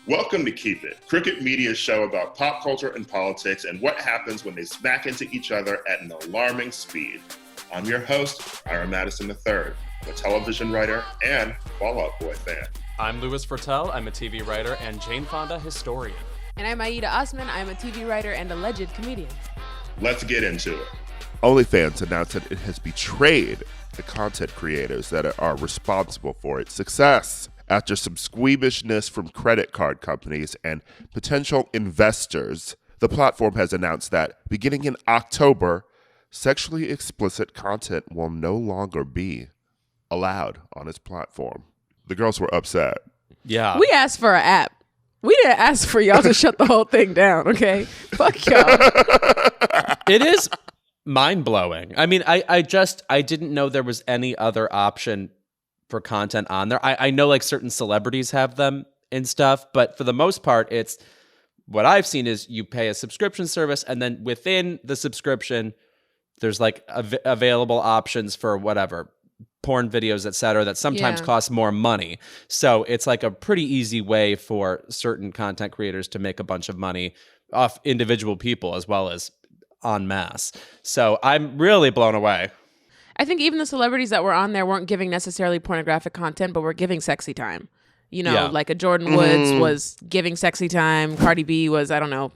Welcome to Keep It, Crooked Media's show about pop culture and politics and what happens when they smack into each other at an alarming speed. I'm your host, Ira Madison III, a television writer and Fall Out Boy fan. I'm Louis Virtel. I'm a TV writer and Jane Fonda historian. And I'm Aida Osman. I'm a TV writer and alleged comedian. Let's get into it. OnlyFans announced that it has betrayed the content creators that are responsible for its success after some squeamishness from credit card companies and potential investors. The platform has announced that beginning in October, sexually explicit content will no longer be allowed on its platform. The girls were upset. Yeah. We asked for an app. We didn't ask for y'all to shut the whole thing down, okay? Fuck y'all. It is mind-blowing. I mean, I didn't know there was any other option for content on there. I know like certain celebrities have them and stuff, but for the most part, it's what I've seen is you pay a subscription service and then within the subscription, there's like available options for whatever, porn videos, etc., that sometimes cost more money. So it's like a pretty easy way for certain content creators to make a bunch of money off individual people as well as en masse. So I'm really blown away. I think even the celebrities that were on there weren't giving necessarily pornographic content, but were giving sexy time. You know, like a Jordan Woods was giving sexy time. Cardi B was, I don't know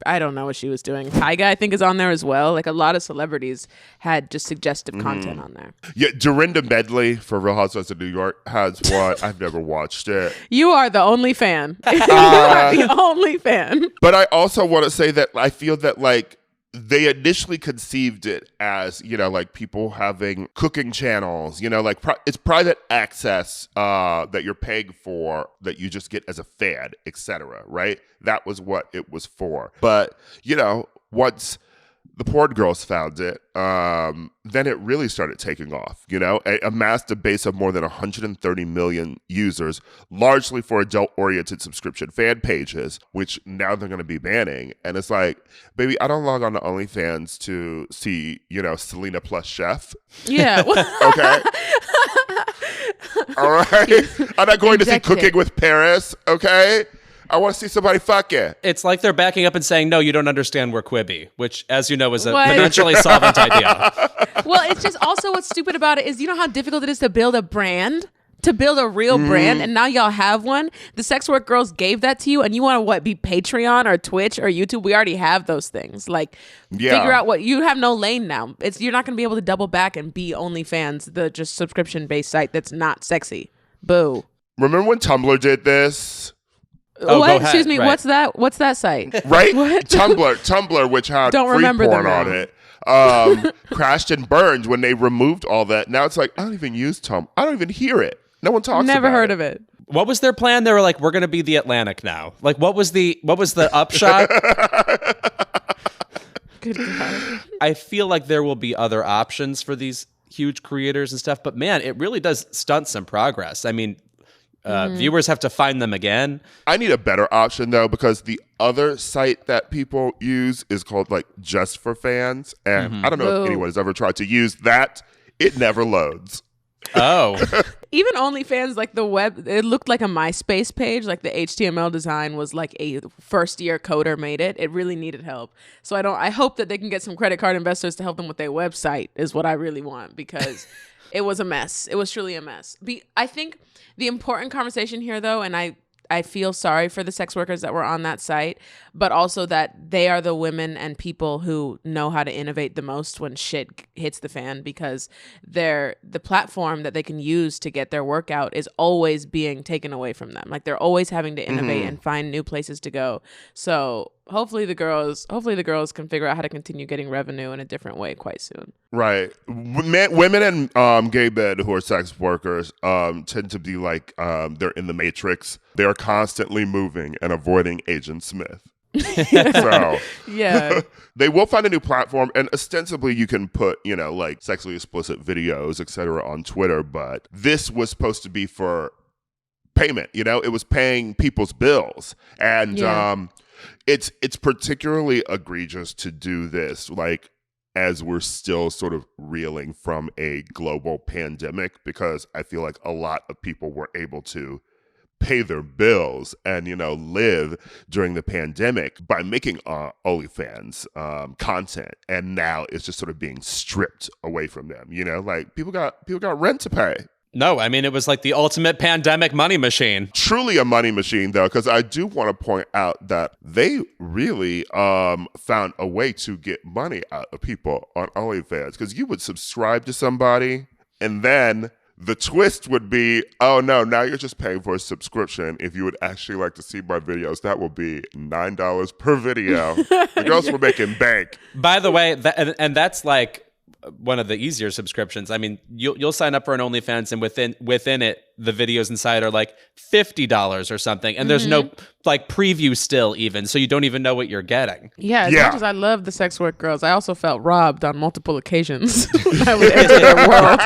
what she was doing. Tyga, I think, is on there as well. Like a lot of celebrities had just suggestive content on there. Yeah, Dorinda Medley for Real Housewives of New York has one. I've never watched it. You are the only fan. You are the only fan. But I also want to say that I feel that like they initially conceived it as, you know, like people having cooking channels, you know, like it's private access that you're paying for that you just get as a fan, etc. Right? That was what it was for. But, you know, once the porn girls found it, then it really started taking off, you know, amassed a base of more than 130 million users, largely for adult-oriented subscription fan pages, which now they're going to be banning. And it's like, baby, I don't log on to OnlyFans to see, you know, Selena plus Chef. Yeah. Okay. All right. I'm not going to see Cooking with Paris. Okay. I want to see somebody fuck it. It's like they're backing up and saying, no, you don't understand, we're Quibi, which, as you know, is a financially solvent idea. Well, it's just also what's stupid about it is, you know how difficult it is to build a brand? To build a real brand, and now y'all have one. The sex work girls gave that to you, and you want to, be Patreon or Twitch or YouTube? We already have those things. Like, figure out what, you have no lane now. You're not going to be able to double back and be OnlyFans, the just subscription-based site that's not sexy. Boo. Remember when Tumblr did this? Oh, what? Excuse me. Right. What's that site? Right? What? Tumblr, which had free porn on it, crashed and burned when they removed all that. Now it's like, I don't even use Tumblr. I don't even hear it. No one talks about it. Never heard of it. What was their plan? They were like, we're going to be the Atlantic now. Like, what was the upshot? Good God. I feel like there will be other options for these huge creators and stuff, but man, it really does stunt some progress. I mean, viewers have to find them again. I need a better option though, because the other site that people use is called like Just for Fans, and I don't know if anyone has ever tried to use that. It never loads. Oh. Even OnlyFans, like the web, it looked like a MySpace page. Like the HTML design was like a first-year coder made it. It really needed help. So I hope that they can get some credit card investors to help them with their website is what I really want, because it was a mess. It was truly a mess. I think the important conversation here, though, and I feel sorry for the sex workers that were on that site, but also that they are the women and people who know how to innovate the most when shit hits the fan, because the platform that they can use to get their work out is always being taken away from them. Like they're always having to innovate and find new places to go. So hopefully the girls can figure out how to continue getting revenue in a different way quite soon. Right. Women and gay men who are sex workers tend to be like they're in the Matrix. They're constantly moving and avoiding Agent Smith. So yeah, they will find a new platform, and ostensibly you can put, you know, like sexually explicit videos, etc., on Twitter. But this was supposed to be for payment. You know, it was paying people's bills, and it's particularly egregious to do this, like, as we're still sort of reeling from a global pandemic, because I feel like a lot of people were able to pay their bills and, live during the pandemic by making OnlyFans content. And now it's just sort of being stripped away from them. Like people got rent to pay. No, I mean, it was like the ultimate pandemic money machine. Truly a money machine, though, because I do want to point out that they really found a way to get money out of people on OnlyFans, because you would subscribe to somebody and then the twist would be, oh no, now you're just paying for a subscription. If you would actually like to see my videos, that will be $9 per video. The girls were making bank. By the way, and that's like one of the easier subscriptions. I mean, you'll sign up for an OnlyFans, and within it, the videos inside are like $50 or something, and there's no like preview still even, so you don't even know what you're getting. Yeah, as much as I love the sex work girls, I also felt robbed on multiple occasions when I would enter their world.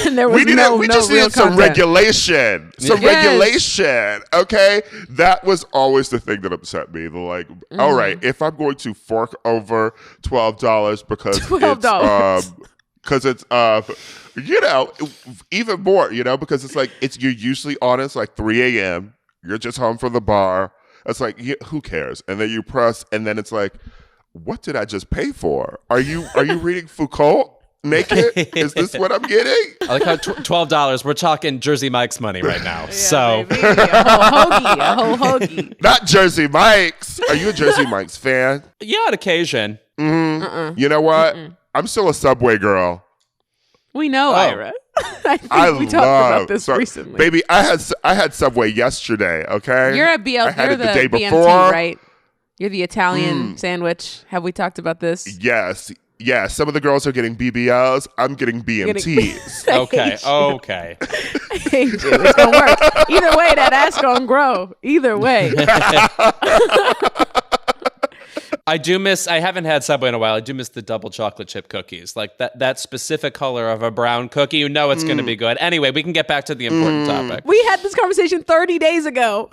And there was we just needed some regulation. Regulation, okay? That was always the thing that upset me. Like, all right, if I'm going to fork over $12 because it's even more, because it's like, you're usually on, it's like 3 a.m. You're just home from the bar. It's like, who cares? And then you press, and then it's like, what did I just pay for? Are you reading Foucault naked? Is this what I'm getting? I like how $12, we're talking Jersey Mike's money right now. So baby, a whole hoagie. Not Jersey Mike's. Are you a Jersey Mike's fan? Yeah, on occasion. Mm-hmm. You know what? I'm still a Subway girl. We know, Ira. I think we talked about this recently. Baby, I had Subway yesterday, okay? You're a BL, you're the day BMT, before. Right? You're the Italian sandwich. Have we talked about this? Yes. Yeah, some of the girls are getting BBLs. I'm getting BMTs. Okay. I hate you. It's going to work. Either way, that ass going to grow. Either way. I haven't had Subway in a while. I do miss the double chocolate chip cookies. Like that specific color of a brown cookie, it's going to be good. Anyway, we can get back to the important topic. We had this conversation 30 days ago.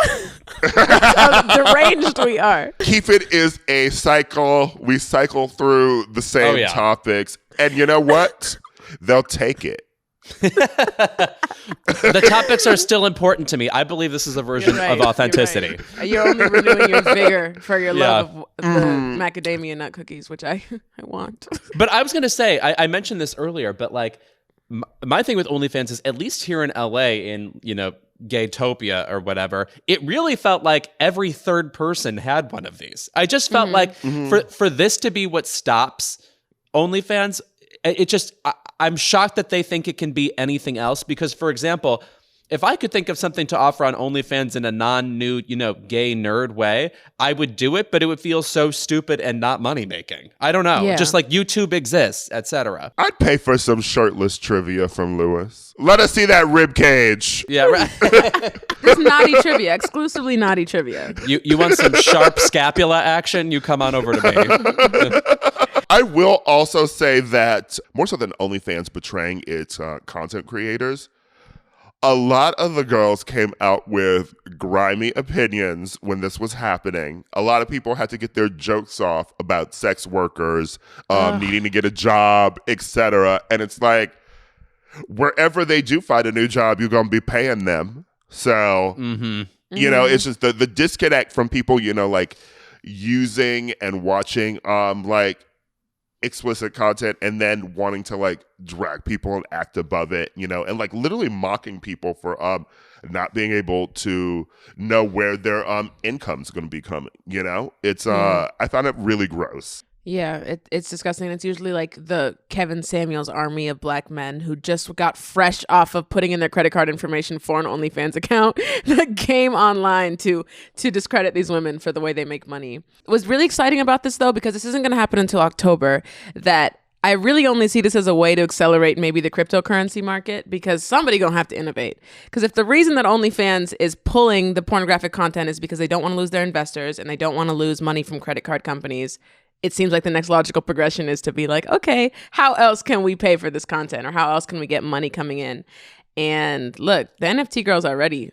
That's how deranged we are. Keep it is a cycle. We cycle through the same topics. And you know what? They'll take it. The topics are still important to me. I believe this is a version of authenticity. You're only renewing your vigor for your love of the macadamia nut cookies, which I want. But I was going to say, I mentioned this earlier, but like my thing with OnlyFans is, at least here in LA, in Gaytopia or whatever, it really felt like every third person had one of these. I just felt like for this to be what stops OnlyFans, I'm shocked that they think it can be anything else, because, for example, if I could think of something to offer on OnlyFans in a non-nude, gay nerd way, I would do it, but it would feel so stupid and not money-making. I don't know. Yeah. Just like YouTube exists, etc. I'd pay for some shirtless trivia from Lewis. Let us see that rib cage. Yeah, right. Just naughty trivia, exclusively naughty trivia. You want some sharp scapula action? You come on over to me. I will also say that more so than OnlyFans betraying its content creators, a lot of the girls came out with grimy opinions when this was happening. A lot of people had to get their jokes off about sex workers needing to get a job, etc. And it's like, wherever they do find a new job, you're going to be paying them. So, it's just the disconnect from people, like using and watching explicit content and then wanting to like drag people and act above it, and like literally mocking people for not being able to know where their income's going to be coming. It's I found it really gross. Yeah, it's disgusting. It's usually like the Kevin Samuels army of black men who just got fresh off of putting in their credit card information for an OnlyFans account that came online to discredit these women for the way they make money. What's really exciting about this, though, because this isn't going to happen until October, that I really only see this as a way to accelerate maybe the cryptocurrency market, because somebody going to have to innovate. Because if the reason that OnlyFans is pulling the pornographic content is because they don't want to lose their investors and they don't want to lose money from credit card companies, it seems like the next logical progression is to be like, okay, how else can we pay for this content, or how else can we get money coming in? And look, the NFT girls are ready.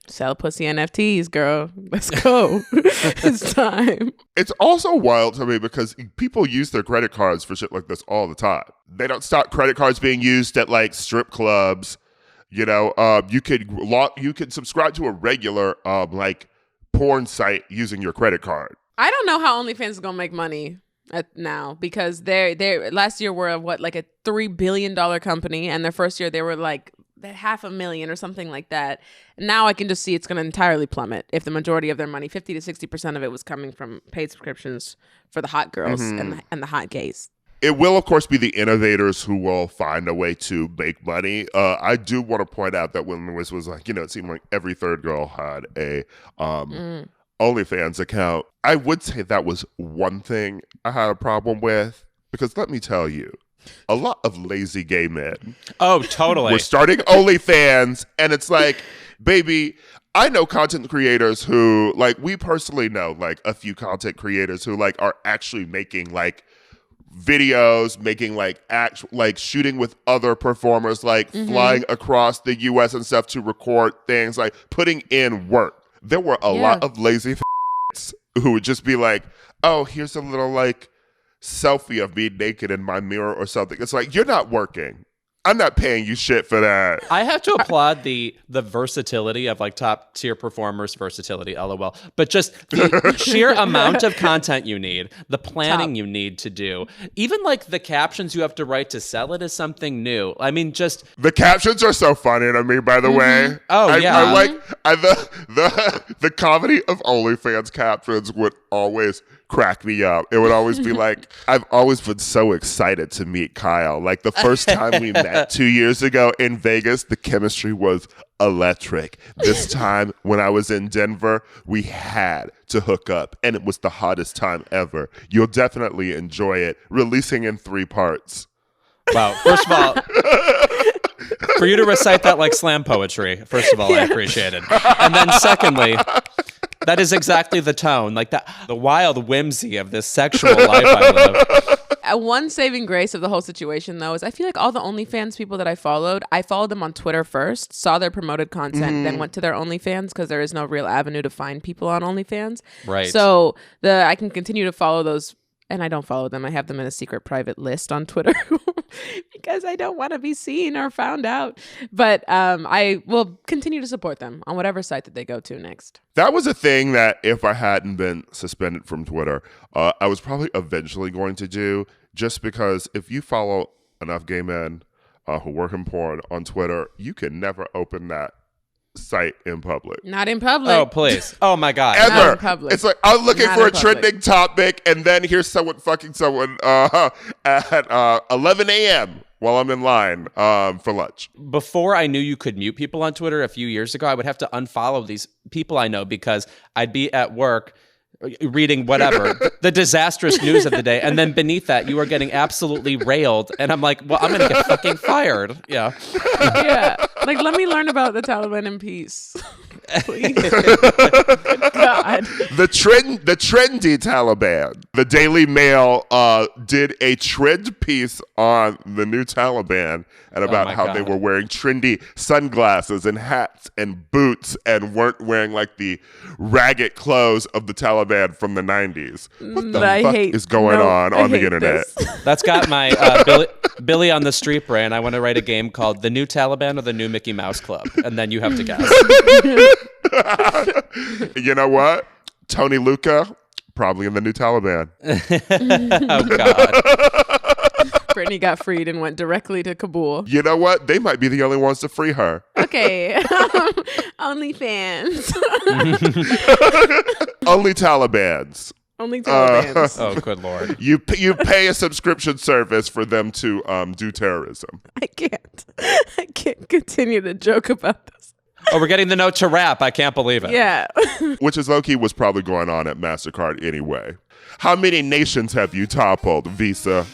Sell pussy NFTs, girl. Let's go. It's time. It's also wild to me because people use their credit cards for shit like this all the time. They don't stop credit cards being used at like strip clubs. You know, you could subscribe to a regular like porn site using your credit card. I don't know how OnlyFans is gonna make money now, because they last year were like a $3 billion company, and their first year they were like $500,000 or something like that. Now I can just see it's going to entirely plummet if the majority of their money, 50 to 60% of it, was coming from paid subscriptions for the hot girls and the hot gays. It will, of course, be the innovators who will find a way to make money. I do want to point out that when this was like, it seemed like every third girl had a OnlyFans account. I would say that was one thing I had a problem with, because let me tell you, a lot of lazy gay men. Oh, totally. We're starting OnlyFans, and it's like, baby, I know content creators who, like, we personally know, like, a few content creators who, like, are actually making, like, videos, making, like, shooting with other performers, like, flying across the U.S. and stuff to record things, like, putting in work. There were a lot of lazy who would just be like, oh, here's a little, like, selfie of me naked in my mirror or something. It's like, you're not working. I'm not paying you shit for that. I have to applaud the versatility of like top tier performers' versatility, LOL. But just the sheer amount of content you need, the planning you need to do, even like the captions you have to write to sell it is something new. I mean, just the captions are so funny to me, by the way. Oh, yeah. I like the comedy of OnlyFans captions would always crack me up. It would always be like, I've always been so excited to meet Kyle. Like the first time we met 2 years ago in Vegas, the chemistry was electric. This time when I was in Denver, we had to hook up, and it was the hottest time ever. You'll definitely enjoy it. Releasing in 3 parts. Wow. First of all, for you to recite that like slam poetry, first of all, I appreciate it. And then secondly, that is exactly the tone, like the wild whimsy of this sexual life I live. One saving grace of the whole situation, though, is I feel like all the OnlyFans people that I followed them on Twitter first, saw their promoted content, then went to their OnlyFans, because there is no real avenue to find people on OnlyFans. Right. So I can continue to follow those, and I don't follow them. I have them in a secret private list on Twitter because I don't want to be seen or found out. But I will continue to support them on whatever site that they go to next. That was a thing that if I hadn't been suspended from Twitter, I was probably eventually going to do, just because if you follow enough gay men who work in porn on Twitter, you can never open that site in public. Not in public. Oh, please. Oh, my God. Ever. Not in public. It's like, I'm looking Not for a in public. trending topic, and then here's someone fucking someone at 11 a.m. while I'm in line for lunch. Before I knew you could mute people on Twitter a few years ago, I would have to unfollow these people I know, because I'd be at work reading whatever, the disastrous news of the day, and then beneath that, you are getting absolutely railed, and I'm like, well, I'm going to get fucking fired. Yeah. Yeah. Like, let me learn about the Taliban in peace. Please. God. The trendy Taliban. The Daily Mail did a trend piece on the new Taliban and about how they were wearing trendy sunglasses and hats and boots and weren't wearing like the ragged clothes of the Taliban from the 90s. What the fuck is going on the internet? That's got my Billy on the Street brand. I want to write a game called The New Taliban or The New Mickey Mouse Club, and then you have to guess. You know what? Tony Luca, probably in the new Taliban. Oh, God. Brittany got freed and went directly to Kabul. You know what? They might be the only ones to free her. Okay. OnlyFans. Only Talibans. Only Talibans. Oh, good Lord. You pay a subscription service for them to do terrorism. I can't continue to joke about this. Oh, we're getting the note to rap. I can't believe it. Yeah. Which is low-key was probably going on at MasterCard anyway. How many nations have you toppled, Visa?